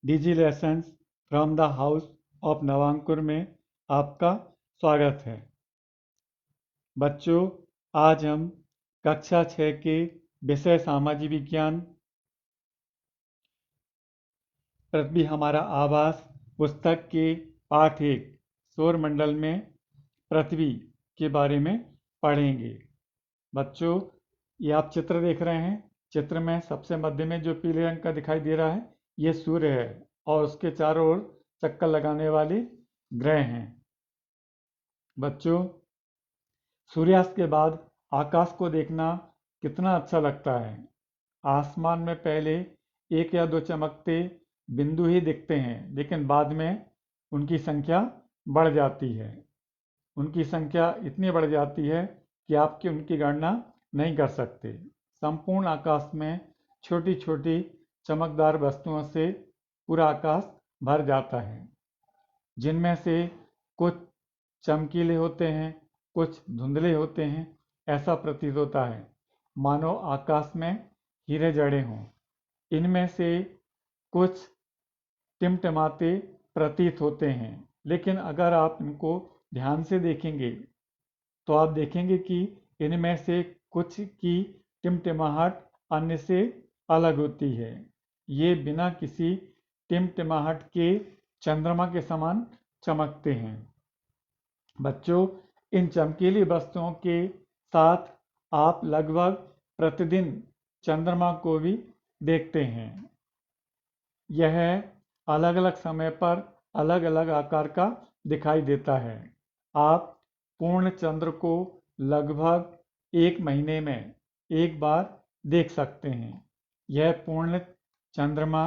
Digi lessons from the house of Navankur में आपका स्वागत है। बच्चों, आज हम कक्षा 6 के विषय सामाजिक विज्ञान पृथ्वी हमारा आवास पुस्तक के पाठ 1 सौरमंडल में पृथ्वी के बारे में पढ़ेंगे। बच्चों, ये आप चित्र देख रहे हैं। चित्र में सबसे मध्य में जो पीले रंग का दिखाई दे रहा है, ये सूर्य है और उसके चारों ओर चक्कर लगाने वाले ग्रह हैं। बच्चों, सूर्यास्त के बाद आकाश को देखना कितना अच्छा लगता है। आसमान में पहले एक या दो चमकते बिंदु ही दिखते हैं, लेकिन बाद में उनकी संख्या बढ़ जाती है। उनकी संख्या इतनी बढ़ जाती है कि आप उनकी गणना नहीं कर सकते। संपूर्ण आकाश में छोटी छोटी चमकदार वस्तुओं से पूरा आकाश भर जाता है, जिनमें से कुछ चमकीले होते हैं, कुछ धुंधले होते हैं। ऐसा प्रतीत होता है मानो आकाश में हीरे जड़े हों। इनमें से कुछ टिमटिमाते प्रतीत होते हैं, लेकिन अगर आप इनको ध्यान से देखेंगे तो आप देखेंगे कि इनमें से कुछ की टिमटिमाहट अन्य से अलग होती है। ये बिना किसी टिमटिमाहट के चंद्रमा के समान चमकते हैं। बच्चों, इन चमकीली वस्तुओं के साथ आप लगभग प्रतिदिन चंद्रमा को भी देखते हैं। यह अलग अलग समय पर अलग अलग आकार का दिखाई देता है। आप पूर्ण चंद्र को लगभग एक महीने में एक बार देख सकते हैं। यह पूर्ण चंद्रमा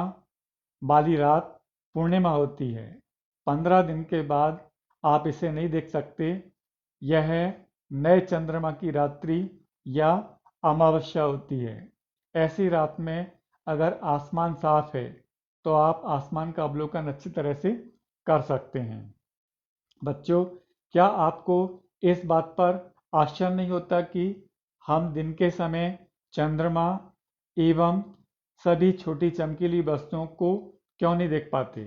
वाली रात पूर्णिमा होती है। 15 दिन के बाद आप इसे नहीं देख सकते। यह नए चंद्रमा की रात्रि या अमावस्या होती है। ऐसी रात में अगर आसमान साफ है तो आप आसमान का अवलोकन अच्छी तरह से कर सकते हैं। बच्चों, क्या आपको इस बात पर आश्चर्य नहीं होता कि हम दिन के समय चंद्रमा एवं सभी छोटी चमकीली वस्तुओं को क्यों नहीं देख पाते?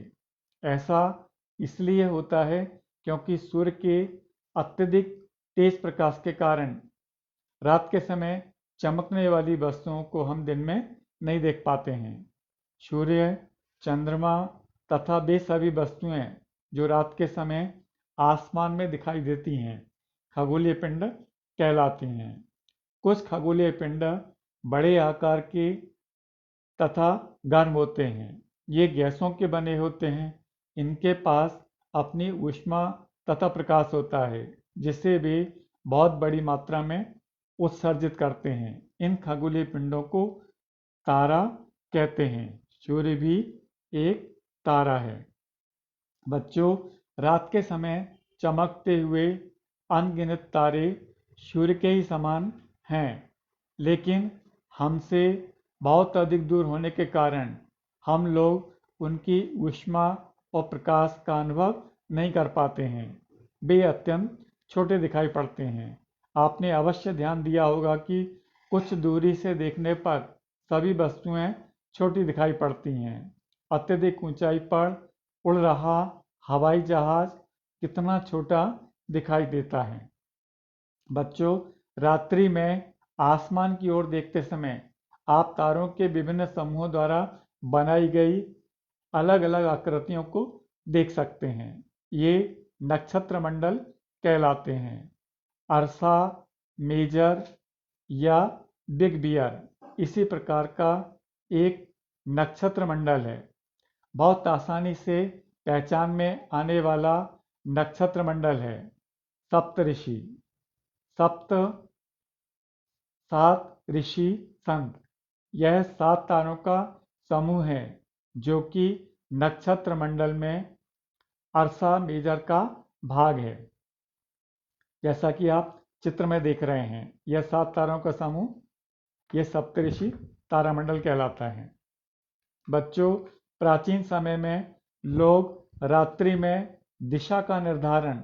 ऐसा इसलिए होता है क्योंकि सूर्य के अत्यधिक तेज प्रकाश के कारण रात के समय चमकने वाली वस्तुओं को हम दिन में नहीं देख पाते हैं। सूर्य, चंद्रमा तथा वे सभी वस्तुएं जो रात के समय आसमान में दिखाई देती हैं, खगोलीय पिंड कहलाती हैं। कुछ खगोलीय पिंड बड़े आकार के तथा गर्म होते हैं। ये गैसों के बने होते हैं। इनके पास अपनी ऊष्मा तथा प्रकाश होता है, जिसे वे बहुत बड़ी मात्रा में उत्सर्जित करते हैं। इन खगोलीय पिंडों को तारा कहते हैं। सूर्य भी एक तारा है। बच्चों, रात के समय चमकते हुए अनगिनत तारे सूर्य के ही समान हैं, लेकिन हमसे बहुत अधिक दूर होने के कारण हम लोग उनकी ऊष्मा और प्रकाश का अनुभव नहीं कर पाते हैं। वे अत्यंत छोटे दिखाई पड़ते हैं। आपने अवश्य ध्यान दिया होगा कि कुछ दूरी से देखने पर सभी वस्तुएं छोटी दिखाई पड़ती हैं। अत्यधिक ऊंचाई पर उड़ रहा हवाई जहाज कितना छोटा दिखाई देता है। बच्चों, रात्रि में आसमान की ओर देखते समय आप तारों के विभिन्न समूहों द्वारा बनाई गई अलग अलग आकृतियों को देख सकते हैं। ये नक्षत्र मंडल कहलाते हैं। अर्सा मेजर या बिग बियर इसी प्रकार का एक नक्षत्र मंडल है। बहुत आसानी से पहचान में आने वाला नक्षत्र मंडल है सप्तऋषि। सप्त 7 ऋषि संत। यह 7 तारों का समूह है जो कि नक्षत्र मंडल में अर्सा मेजर का भाग है। जैसा कि आप चित्र में देख रहे हैं, यह 7 तारों का समूह यह सप्तऋषि तारामंडल कहलाता है। बच्चों, प्राचीन समय में लोग रात्रि में दिशा का निर्धारण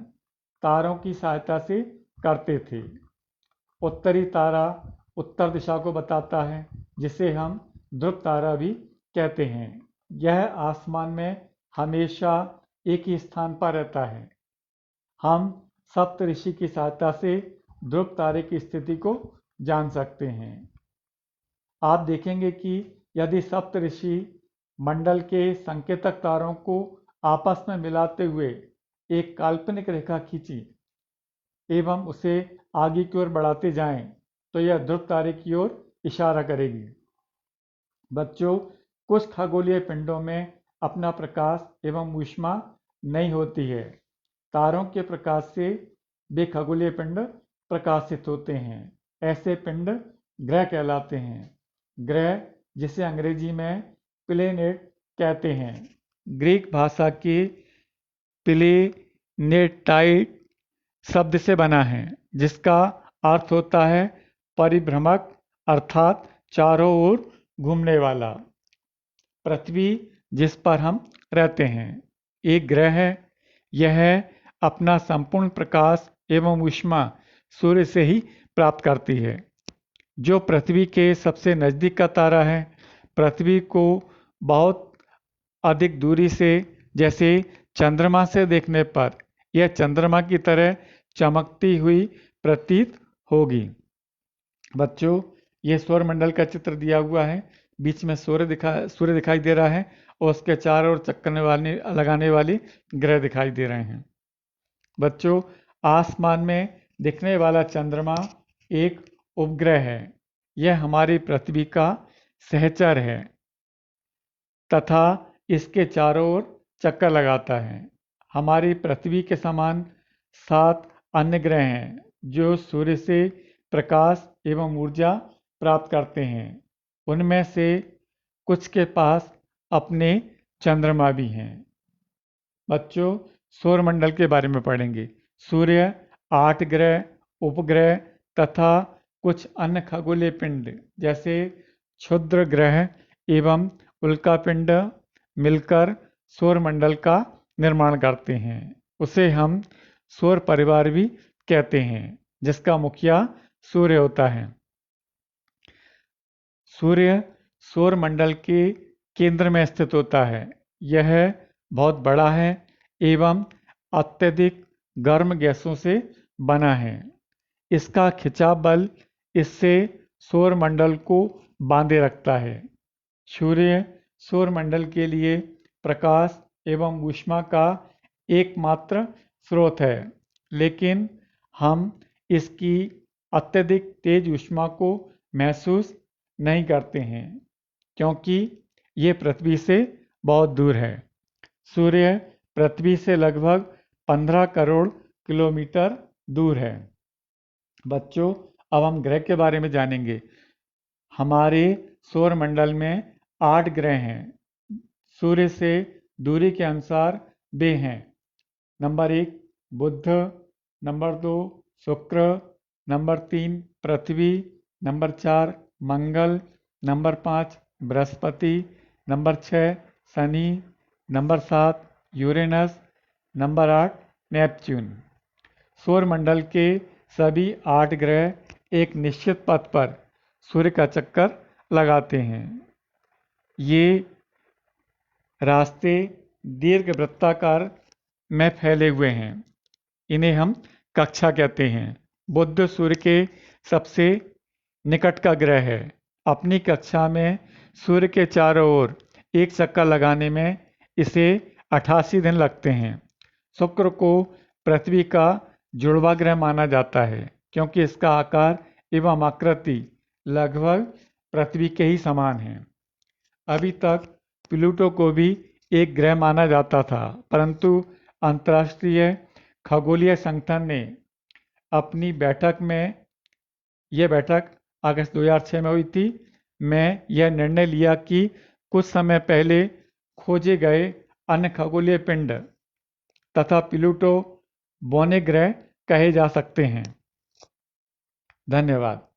तारों की सहायता से करते थे। उत्तरी तारा उत्तर दिशा को बताता है, जिसे हम ध्रुव तारा भी कहते हैं। यह आसमान में हमेशा एक ही स्थान पर रहता है। हम सप्तऋषि की सहायता से ध्रुव तारे की स्थिति को जान सकते हैं। आप देखेंगे कि यदि सप्तऋषि मंडल के संकेतक तारों को आपस में मिलाते हुए एक काल्पनिक रेखा खींची एवं उसे आगे की ओर बढ़ाते जाएं, तो यह ध्रुव तारे की ओर इशारा करेगी। बच्चों, कुछ खगोलीय पिंडों में अपना प्रकाश एवं ऊष्मा नहीं होती है। तारों के प्रकाश से वे खगोलीय पिंड प्रकाशित होते हैं। ऐसे पिंड ग्रह कहलाते हैं। ग्रह, जिसे अंग्रेजी में प्लेनेट कहते हैं, ग्रीक भाषा के प्लेनेटाइट शब्द से बना है, जिसका अर्थ होता है परिभ्रमक, अर्थात चारों ओर घूमने वाला। पृथ्वी, जिस पर हम रहते हैं, एक ग्रह है। यह अपना संपूर्ण प्रकाश एवं ऊष्मा सूर्य से ही प्राप्त करती है, जो पृथ्वी के सबसे नज़दीक का तारा है। पृथ्वी को बहुत अधिक दूरी से, जैसे चंद्रमा से देखने पर यह चंद्रमा की तरह चमकती हुई प्रतीत होगी। बच्चों, यह सौरमंडल का चित्र दिया हुआ है। बीच में सूर्य दिखाई दे रहा है और उसके चारों ओर चक्कर लगाने वाली ग्रह दिखाई दे रहे हैं। बच्चों, आसमान में दिखने वाला चंद्रमा एक उपग्रह है। यह हमारी पृथ्वी का सहचर है तथा इसके चारों ओर चक्कर लगाता है। हमारी पृथ्वी के समान 7 अन्य ग्रह हैं जो सूर्य से प्रकाश एवं ऊर्जा प्राप्त करते हैं। उनमें से कुछ के पास अपने चंद्रमा भी हैं। बच्चों, सौरमंडल के बारे में पढ़ेंगे। सूर्य, 8 ग्रह, उपग्रह तथा कुछ अन्य खगोलीय पिंड जैसे क्षुद्र ग्रह एवं उल्कापिंड मिलकर सौरमंडल का निर्माण करते हैं। उसे हम सौर परिवार भी कहते हैं, जिसका मुखिया सूर्य होता है। सूर्य सौरमंडल के केंद्र में स्थित होता है। यह बहुत बड़ा है एवं अत्यधिक गर्म गैसों से बना है। इसका खिंचाव बल इससे सौरमंडल को बांधे रखता है। सूर्य सौरमंडल के लिए प्रकाश एवं ऊष्मा का एकमात्र स्रोत है, लेकिन हम इसकी अत्यधिक तेज ऊष्मा को महसूस नहीं करते हैं, क्योंकि ये पृथ्वी से बहुत दूर है। सूर्य पृथ्वी से लगभग 15 करोड़ किलोमीटर दूर है। बच्चों, अब हम ग्रह के बारे में जानेंगे। हमारे सौरमंडल में 8 ग्रह हैं। सूर्य से दूरी के अनुसार वे हैं: नंबर 1 बुध, number 2 Shukra, number 3 Prithvi, number 4 Mangal, number 5 Brihaspati, number 6 Shani, number 7 Uranus, number 8 Neptune. सौरमंडल के सभी 8 ग्रह एक निश्चित पथ पर सूर्य का चक्कर लगाते हैं। ये रास्ते दीर्घवृत्ताकार में फैले हुए हैं। इन्हें हम कक्षा कहते हैं। बुध सूर्य के सबसे निकट का ग्रह है। अपनी कक्षा में सूर्य के चारों ओर एक चक्कर लगाने में इसे 88 दिन लगते हैं। शुक्र को पृथ्वी का जुड़वा ग्रह माना जाता है, क्योंकि इसका आकार एवं आकृति लगभग पृथ्वी के ही समान है। अभी तक प्लूटो को भी एक ग्रह माना जाता था, परंतु अंतर्राष्ट्रीय खगोलीय संगठन ने अपनी बैठक में, यह बैठक अगस्त 2006 में हुई थी, में यह निर्णय लिया कि कुछ समय पहले खोजे गए अन्य खगोलीय पिंड तथा प्लूटो बौने ग्रह कहे जा सकते हैं। धन्यवाद।